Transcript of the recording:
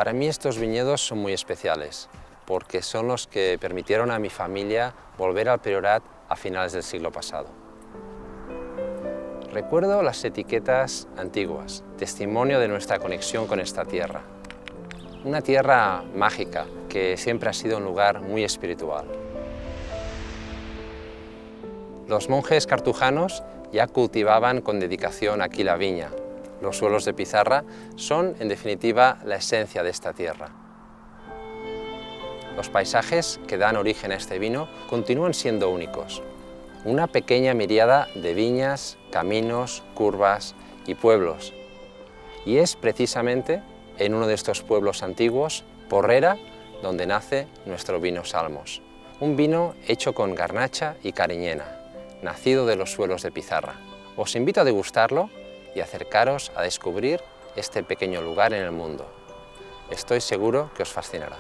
Para mí estos viñedos son muy especiales, porque son los que permitieron a mi familia volver al Priorat a finales del siglo pasado. Recuerdo las etiquetas antiguas, testimonio de nuestra conexión con esta tierra. Una tierra mágica que siempre ha sido un lugar muy espiritual. Los monjes cartujanos ya cultivaban con dedicación aquí la viña. Los suelos de pizarra son, en definitiva, la esencia de esta tierra. Los paisajes que dan origen a este vino continúan siendo únicos. Una pequeña miríada de viñas, caminos, curvas y pueblos. Y es precisamente en uno de estos pueblos antiguos, Porrera, donde nace nuestro vino Salmos. Un vino hecho con garnacha y cariñena, nacido de los suelos de pizarra. Os invito a degustarlo y acercaros a descubrir este pequeño lugar en el mundo. Estoy seguro que os fascinará.